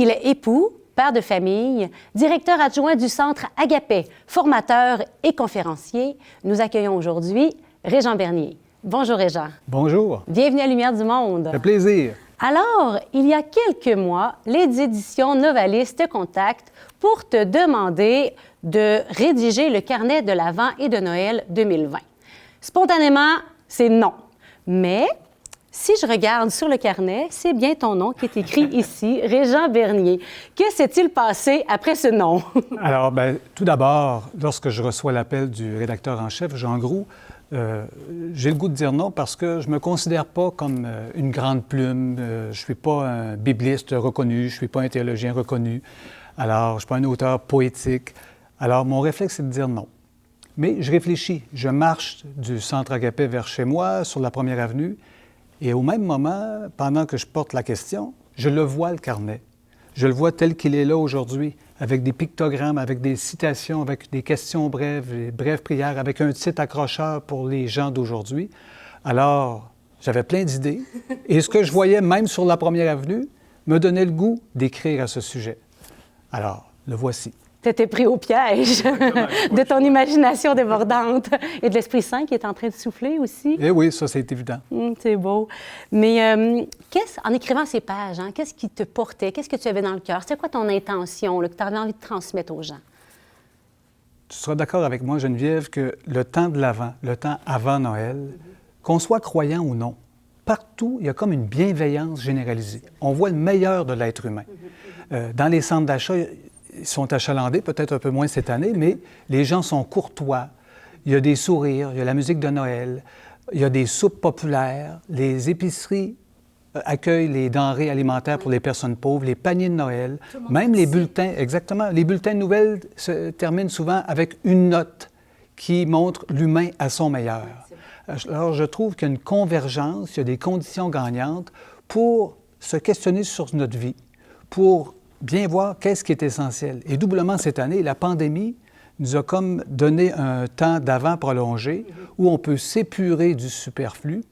Il est époux, père de famille, directeur adjoint du Centre Agapé, formateur et conférencier. Nous accueillons aujourd'hui Régent Bernier. Bonjour Régent. Bonjour. Bienvenue à Lumière du Monde. Ça fait plaisir. Alors, il y a quelques mois, les éditions Novalis te contactent pour te demander de rédiger le carnet de l'Avent et de Noël 2020. Spontanément, c'est non. Mais si je regarde sur le carnet, c'est bien ton nom qui est écrit ici, Régent Bernier. Que s'est-il passé après ce nom? Alors, tout d'abord, lorsque je reçois l'appel du rédacteur en chef, Jean Groux, j'ai le goût de dire non parce que je ne me considère pas comme une grande plume. Je ne suis pas un bibliste reconnu, je ne suis pas un théologien reconnu. Alors, je ne suis pas un auteur poétique. Alors, mon réflexe, c'est de dire non. Mais je réfléchis. Je marche du Centre Agapé vers chez moi, sur la Première Avenue, et au même moment, pendant que je porte la question, je le vois, le carnet. Je le vois tel qu'il est là aujourd'hui, avec des pictogrammes, avec des citations, avec des questions brèves, des brèves prières, avec un titre accrocheur pour les gens d'aujourd'hui. Alors, j'avais plein d'idées. Et ce que je voyais, même sur la Première Avenue, me donnait le goût d'écrire à ce sujet. Alors, le voici. Tu étais pris au piège de ton imagination débordante et de l'Esprit Saint qui est en train de souffler aussi. Eh oui, ça, c'est évident. C'est beau. Mais en écrivant ces pages, qu'est-ce qui te portait? Qu'est-ce que tu avais dans le cœur? C'était quoi ton intention là, que tu avais envie de transmettre aux gens? Tu seras d'accord avec moi, Geneviève, que le temps de l'Avent, le temps avant Noël, qu'on soit croyant ou non, partout, il y a comme une bienveillance généralisée. On voit le meilleur de l'être humain. Dans les centres d'achat, ils sont achalandés, peut-être un peu moins cette année, mais les gens sont courtois. Il y a des sourires, il y a la musique de Noël, il y a des soupes populaires, les épiceries accueillent les denrées alimentaires pour les personnes pauvres, les paniers de Noël, même les bulletins, exactement. Les bulletins de nouvelles se terminent souvent avec une note qui montre l'humain à son meilleur. Alors, je trouve qu'il y a une convergence, il y a des conditions gagnantes pour se questionner sur notre vie, pour bien voir qu'est-ce qui est essentiel. Et doublement cette année, la pandémie nous a comme donné un temps d'avant prolongé où on peut s'épurer du superflu,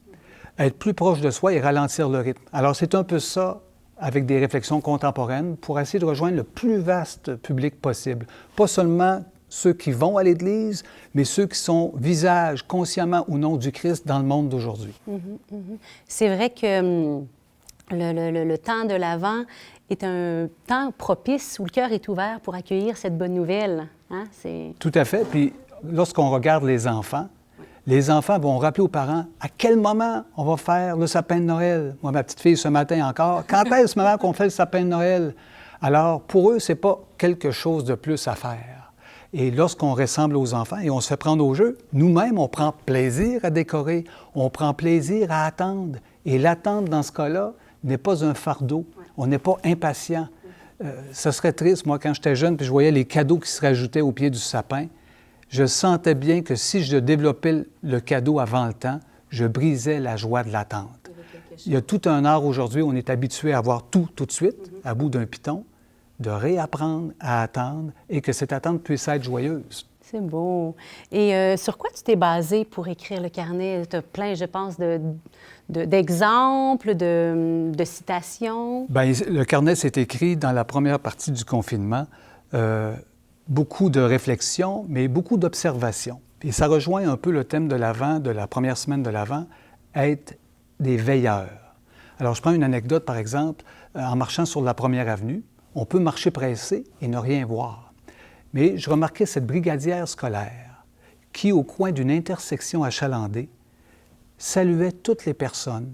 être plus proche de soi et ralentir le rythme. Alors c'est un peu ça avec des réflexions contemporaines pour essayer de rejoindre le plus vaste public possible. Pas seulement ceux qui vont à l'Église, mais ceux qui sont visage, consciemment ou non, du Christ dans le monde d'aujourd'hui. C'est vrai que le temps de l'Avent est un temps propice où le cœur est ouvert pour accueillir cette bonne nouvelle. Tout à fait. Puis, lorsqu'on regarde les enfants vont rappeler aux parents à quel moment on va faire le sapin de Noël. Moi, ma petite fille, ce matin encore, quand est-ce ce moment qu'on fait le sapin de Noël? Alors, pour eux, c'est pas quelque chose de plus à faire. Et lorsqu'on ressemble aux enfants et on se fait prendre au jeu, nous-mêmes, on prend plaisir à décorer, on prend plaisir à attendre. Et l'attente, dans ce cas-là, n'est pas un fardeau. On n'est pas impatient. Ce serait triste, moi, quand j'étais jeune, puis je voyais les cadeaux qui se rajoutaient au pied du sapin. Je sentais bien que si je développais le cadeau avant le temps, je brisais la joie de l'attente. Il y a tout un art aujourd'hui, on est habitué à avoir tout de suite, à bout d'un piton, de réapprendre à attendre et que cette attente puisse être joyeuse. C'est beau. Et sur quoi tu t'es basé pour écrire le carnet? Tu as plein, je pense, d'exemples, de citations. Bien, le carnet s'est écrit dans la première partie du confinement. Beaucoup de réflexions, mais beaucoup d'observations. Et ça rejoint un peu le thème de l'Avent, de la première semaine de l'Avent, être des veilleurs. Alors, je prends une anecdote, par exemple. En marchant sur la Première Avenue, on peut marcher pressé et ne rien voir. Mais je remarquais cette brigadière scolaire qui, au coin d'une intersection achalandée, saluait toutes les personnes,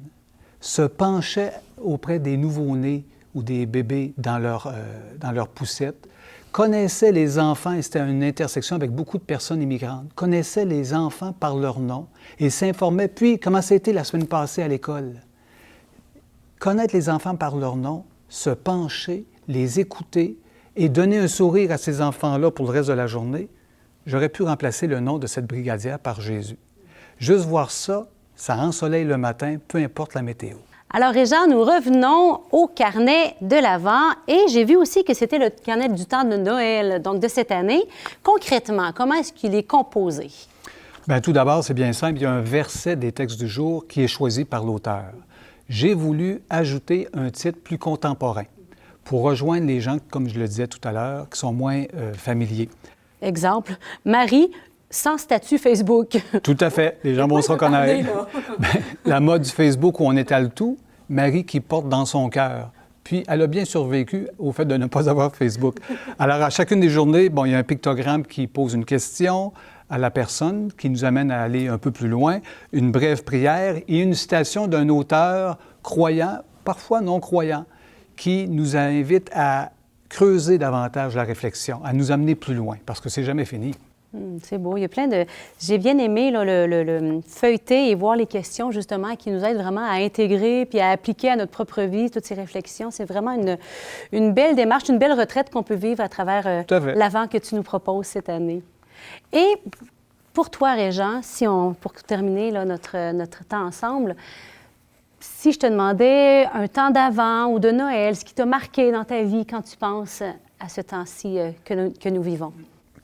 se penchait auprès des nouveau-nés ou des bébés dans leur poussette, connaissait les enfants, et c'était une intersection avec beaucoup de personnes immigrantes, connaissait les enfants par leur nom et s'informait. Puis, comment c'était la semaine passée à l'école? Connaître les enfants par leur nom, se pencher, les écouter et donner un sourire à ces enfants-là pour le reste de la journée, j'aurais pu remplacer le nom de cette brigadière par Jésus. Juste voir ça, ça ensoleille le matin, peu importe la météo. Alors, Régent, nous revenons au carnet de l'Avent et j'ai vu aussi que c'était le carnet du temps de Noël, donc de cette année. Concrètement, comment est-ce qu'il est composé? Bien, tout d'abord, c'est bien simple. Il y a un verset des textes du jour qui est choisi par l'auteur. J'ai voulu ajouter un titre plus contemporain pour rejoindre les gens, comme je le disais tout à l'heure, qui sont moins familiers. Exemple, Marie, sans statut Facebook. Tout à fait. Les gens vont se reconnaître. La mode du Facebook où on étale tout, Marie qui porte dans son cœur. Puis, elle a bien survécu au fait de ne pas avoir Facebook. Alors, à chacune des journées, bon, il y a un pictogramme qui pose une question à la personne, qui nous amène à aller un peu plus loin, une brève prière et une citation d'un auteur croyant, parfois non croyant, qui nous invite à creuser davantage la réflexion, à nous amener plus loin, parce que c'est jamais fini. C'est beau. Il y a plein de... J'ai bien aimé là, le feuilleter et voir les questions, justement, qui nous aident vraiment à intégrer puis à appliquer à notre propre vie toutes ces réflexions. C'est vraiment une belle démarche, une belle retraite qu'on peut vivre à travers l'Avent que tu nous proposes cette année. Et pour toi, Régent, pour terminer là, notre temps ensemble, si je te demandais un temps d'Avent ou de Noël, ce qui t'a marqué dans ta vie quand tu penses à ce temps-ci que nous vivons?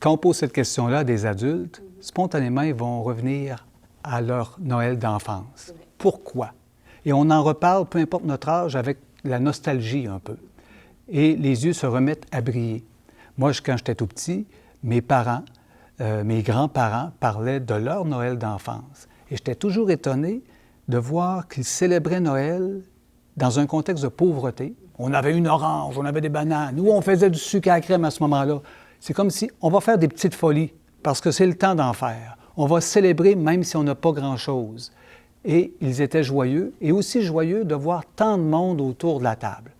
Quand on pose cette question-là à des adultes, spontanément, ils vont revenir à leur Noël d'enfance. Pourquoi? Et on en reparle, peu importe notre âge, avec la nostalgie un peu. Et les yeux se remettent à briller. Moi, quand j'étais tout petit, mes parents, mes grands-parents parlaient de leur Noël d'enfance. Et j'étais toujours étonné de voir qu'ils célébraient Noël dans un contexte de pauvreté. On avait une orange, on avait des bananes. Nous, on faisait du sucre à la crème à ce moment-là. C'est comme si on va faire des petites folies parce que c'est le temps d'en faire. On va célébrer même si on n'a pas grand-chose. Et ils étaient joyeux et aussi joyeux de voir tant de monde autour de la table.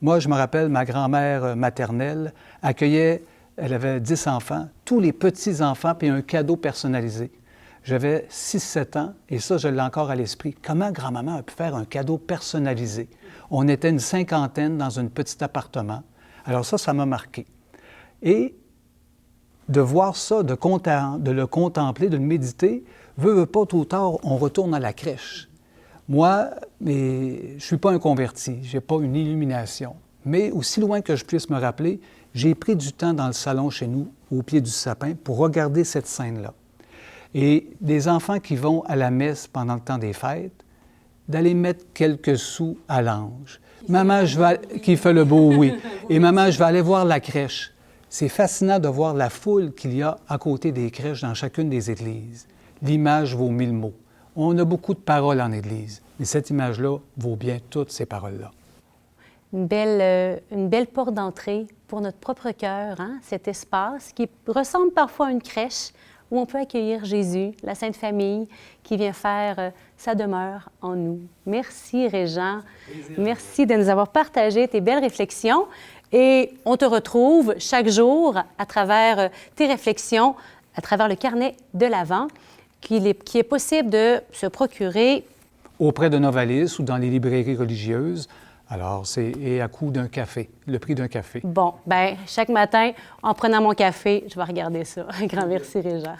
Moi, je me rappelle, ma grand-mère maternelle accueillait, elle avait 10 enfants, tous les petits-enfants, puis un cadeau personnalisé. J'avais 6-7 ans et ça, je l'ai encore à l'esprit. Comment grand-maman a pu faire un cadeau personnalisé? On était une cinquantaine dans un petit appartement. Alors ça m'a marqué. Et de voir ça, de le contempler, de le méditer, veut pas, tôt ou tard, on retourne à la crèche. Moi, je ne suis pas un converti, je n'ai pas une illumination. Mais aussi loin que je puisse me rappeler, j'ai pris du temps dans le salon chez nous, au pied du sapin, pour regarder cette scène-là. Et des enfants qui vont à la messe pendant le temps des fêtes, d'aller mettre quelques sous à l'ange. Maman, qui fait le beau, oui. Et maman, je vais aller voir la crèche. C'est fascinant de voir la foule qu'il y a à côté des crèches dans chacune des églises. L'image vaut 1000 mots. On a beaucoup de paroles en Église, mais cette image-là vaut bien toutes ces paroles-là. Une belle porte d'entrée pour notre propre cœur, hein? Cet espace qui ressemble parfois à une crèche où on peut accueillir Jésus, la Sainte Famille, qui vient faire sa demeure en nous. Merci, Régent. Merci de nous avoir partagé tes belles réflexions. Et on te retrouve chaque jour à travers tes réflexions, à travers le carnet de l'Avent, qui est possible de se procurer auprès de Novalis ou dans les librairies religieuses. Alors, c'est à coût d'un café, le prix d'un café. Bon, bien, chaque matin, en prenant mon café, je vais regarder ça. Un grand merci, Régent.